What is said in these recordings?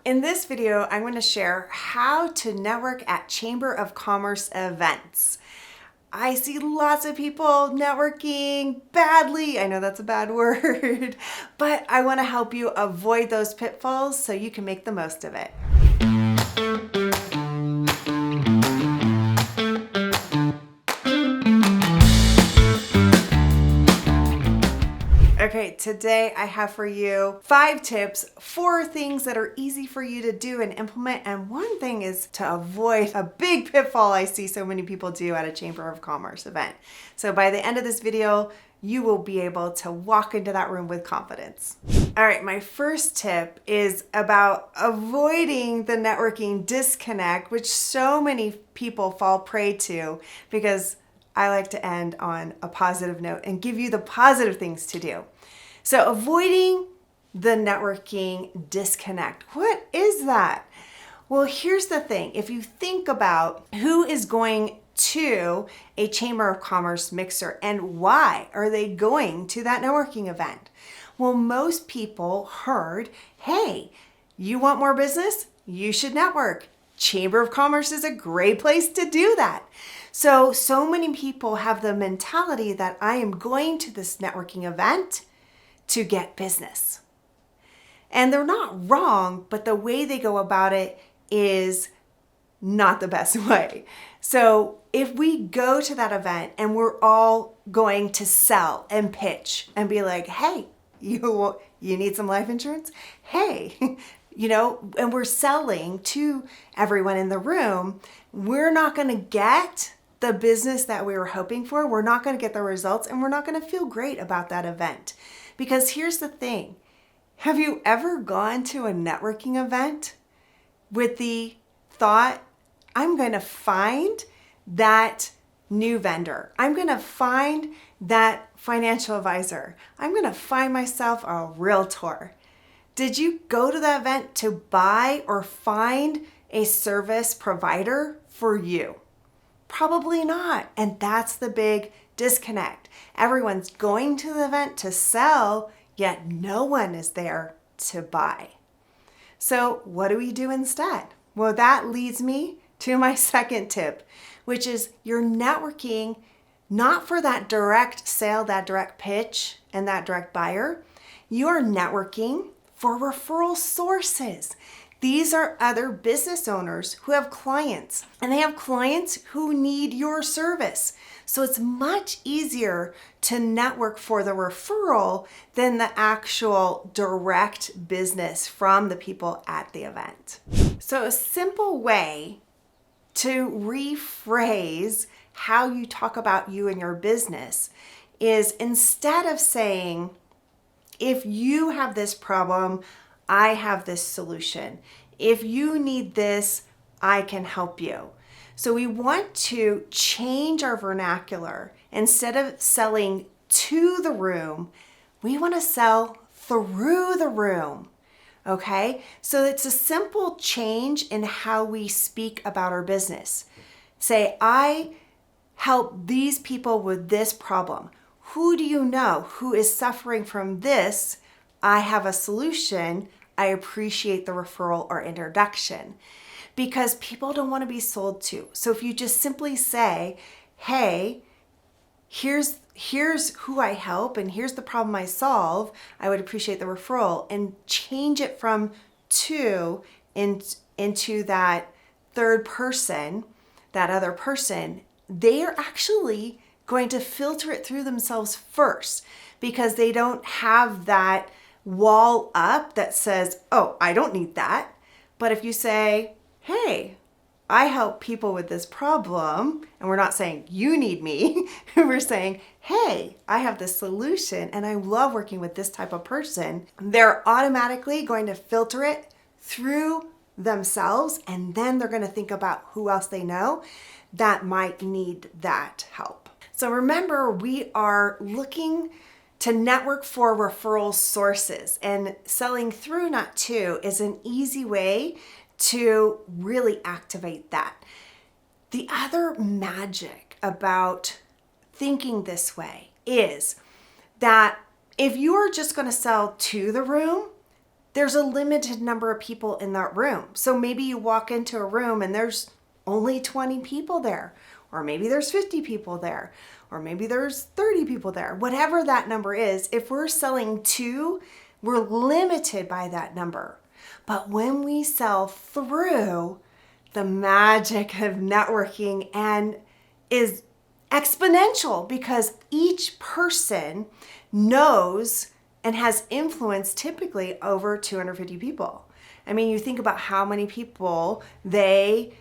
In this video, I'm going to share how to network at Chamber of Commerce events. I see lots of people networking badly. I know that's a bad word, but I want to help you avoid those pitfalls so you can make the most of it. Okay, today I have for you 5 tips, 4 things that are easy for you to do and implement, and one thing is to avoid a big pitfall I see so many people do at a Chamber of Commerce event. So by the end of this video, you will be able to walk into that room with confidence. All right, my first tip is about avoiding the networking disconnect, which so many people fall prey to, because I like to end on a positive note and give you the positive things to do. So avoiding the networking disconnect. What is that? Well, here's the thing. If you think about who is going to a Chamber of Commerce mixer and why are they going to that networking event? Well, most people heard, hey, you want more business? You should network. Chamber of Commerce is a great place to do that. So many people have the mentality that I am going to this networking event to get business. And they're not wrong, but the way they go about it is not the best way. So if we go to that event and we're all going to sell and pitch and be like, hey, you need some life insurance? Hey, and we're selling to everyone in the room, we're not going to get the business that we were hoping for. We're not going to get the results, and we're not going to feel great about that event. Because here's the thing. Have you ever gone to a networking event with the thought, I'm going to find that new vendor. I'm going to find that financial advisor. I'm going to find myself a realtor. Did you go to the event to buy or find a service provider for you? Probably not. And that's the big disconnect. Everyone's going to the event to sell, yet no one is there to buy. So what do we do instead? Well, that leads me to my second tip, which is you're networking not for that direct sale, that direct pitch, and that direct buyer. You're networking for referral sources. These are other business owners who have clients, and they have clients who need your service. So it's much easier to network for the referral than the actual direct business from the people at the event. So a simple way to rephrase how you talk about you and your business is, instead of saying, if you have this problem, I have this solution. If you need this, I can help you. So we want to change our vernacular. Instead of selling to the room, we want to sell through the room. Okay? So it's a simple change in how we speak about our business. Say, I help these people with this problem. Who do you know who is suffering from this? I have a solution. I appreciate the referral or introduction, because people don't want to be sold to. So if you just simply say, hey, here's who I help and here's the problem I solve, I would appreciate the referral, and change it from to into that third person, that other person, they are actually going to filter it through themselves first, because they don't have that wall up that says, oh, I don't need that. But if you say, hey, I help people with this problem, and we're not saying you need me, we're saying, hey, I have this solution and I love working with this type of person, they're automatically going to filter it through themselves, and then they're going to think about who else they know that might need that help. So remember, we are looking to network for referral sources, and selling through, not to, is an easy way to really activate that. The other magic about thinking this way is that if you're just going to sell to the room, there's a limited number of people in that room. So maybe you walk into a room and there's only 20 people there, or maybe there's 50 people there, or maybe there's 30 people there. Whatever that number is, if we're selling to, we're limited by that number. But when we sell through, the magic of networking and is exponential, because each person knows and has influence typically over 250 people. I mean, you think about how many people they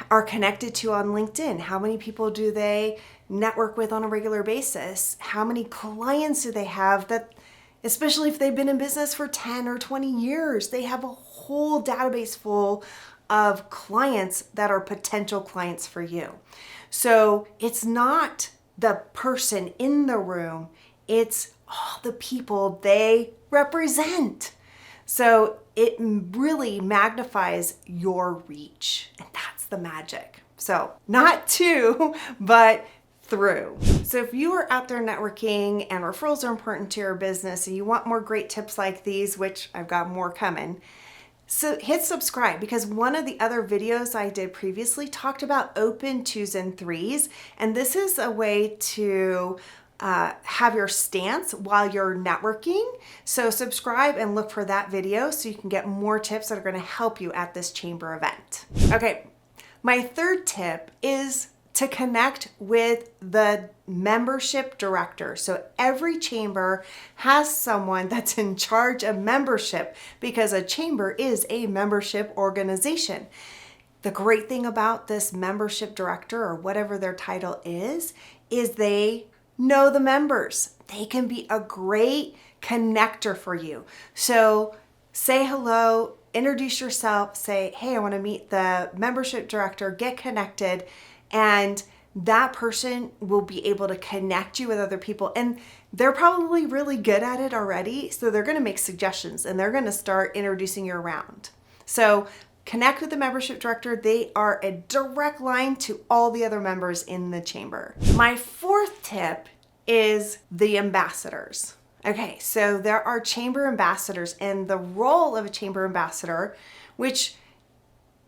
are connected to on LinkedIn. How many people do they network with on a regular basis? How many clients do they have that, especially if they've been in business for 10 or 20 years, they have a whole database full of clients that are potential clients for you. So it's not the person in the room, it's all the people they represent. So it really magnifies your reach, and that's the magic. So not to, but through. So if you are out there networking and referrals are important to your business and you want more great tips like these, which I've got more coming, so hit subscribe, because one of the other videos I did previously talked about open 2s and 3s. And this is a way to have your stance while you're networking. So subscribe and look for that video so you can get more tips that are going to help you at this chamber event. Okay, my third tip is to connect with the membership director. So every chamber has someone that's in charge of membership, because a chamber is a membership organization. The great thing about this membership director, or whatever their title is they know the members. They can be a great connector for you. So say hello, introduce yourself, say, hey, I want to meet the membership director, get connected. And that person will be able to connect you with other people. And they're probably really good at it already. So they're going to make suggestions and they're going to start introducing you around. So connect with the membership director. They are a direct line to all the other members in the chamber. My fourth tip is the ambassadors. Okay, so there are chamber ambassadors, and the role of a chamber ambassador, which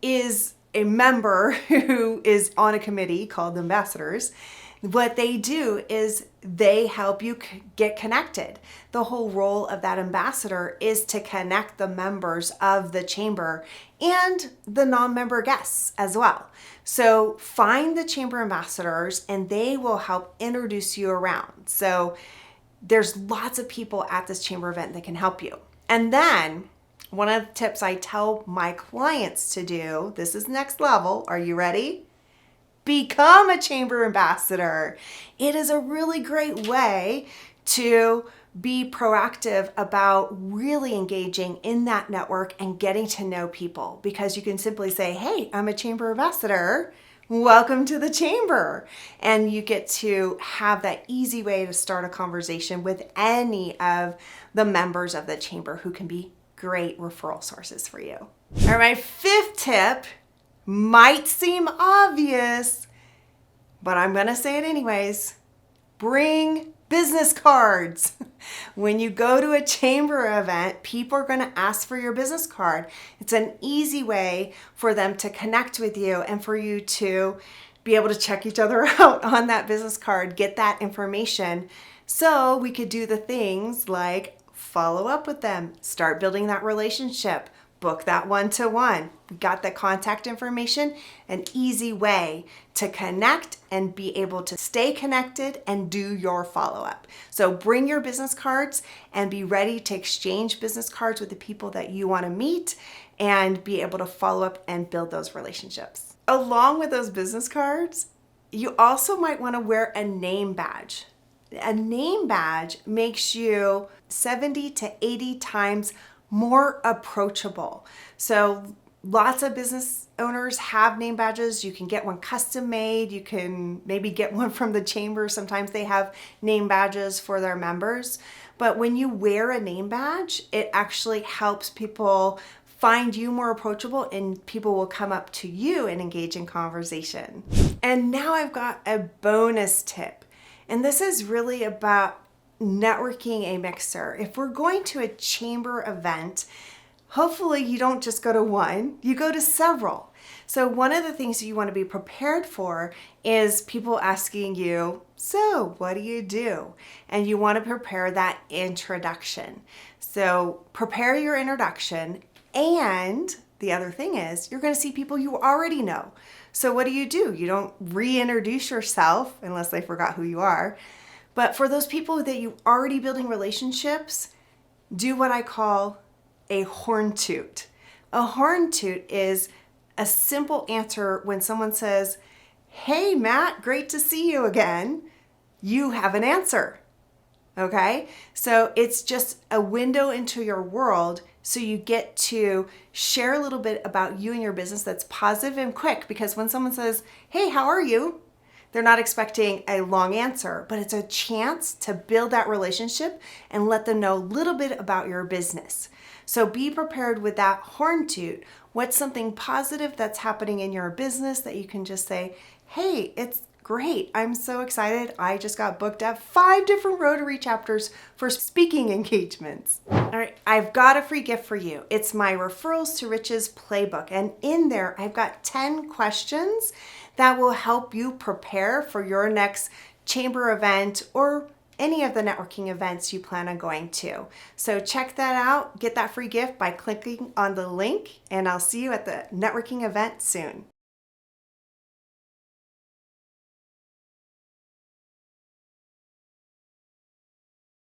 is a member who is on a committee called ambassadors, what they do is they help you get connected. The whole role of that ambassador is to connect the members of the chamber and the non-member guests as well. So find the chamber ambassadors and they will help introduce you around. So there's lots of people at this chamber event that can help you. And then one of the tips I tell my clients to do, this is next level. Are you ready? Become a chamber ambassador. It is a really great way to be proactive about really engaging in that network and getting to know people, because you can simply say, hey, I'm a chamber ambassador. Welcome to the chamber. And you get to have that easy way to start a conversation with any of the members of the chamber who can be great referral sources for you. All right, my fifth tip might seem obvious, but I'm going to say it anyways. Bring business cards. When you go to a chamber event, people are going to ask for your business card. It's an easy way for them to connect with you and for you to be able to check each other out on that business card, get that information. So we could do the things like follow up with them, start building that relationship, book that one-to-one. We got the contact information, an easy way to connect and be able to stay connected and do your follow-up. So bring your business cards and be ready to exchange business cards with the people that you want to meet and be able to follow up and build those relationships. Along with those business cards, you also might want to wear a name badge. A name badge makes you 70 to 80 times more approachable. So lots of business owners have name badges. You can get one custom made. You can maybe get one from the chamber. Sometimes they have name badges for their members. But when you wear a name badge, it actually helps people find you more approachable and people will come up to you and engage in conversation. And now I've got a bonus tip. And this is really about networking a mixer. If we're going to a chamber event, hopefully you don't just go to one, you go to several. So one of the things you want to be prepared for is people asking you, so what do you do? And you want to prepare that introduction. So prepare your introduction, and the other thing is you're going to see people you already know. So what do? You don't reintroduce yourself unless they forgot who you are. But for those people that you already building relationships, do what I call a horn toot. A horn toot is a simple answer when someone says, hey, Matt, great to see you again. You have an answer. Okay? So it's just a window into your world, so you get to share a little bit about you and your business that's positive and quick, because when someone says, hey, how are you? They're not expecting a long answer, but it's a chance to build that relationship and let them know a little bit about your business. So be prepared with that horn toot. What's something positive that's happening in your business that you can just say, hey, it's great. I'm so excited. I just got booked at 5 different Rotary chapters for speaking engagements. All right, I've got a free gift for you. It's my Referrals to Riches Playbook. And in there, I've got 10 questions that will help you prepare for your next chamber event or any of the networking events you plan on going to. So check that out. Get that free gift by clicking on the link, and I'll see you at the networking event soon.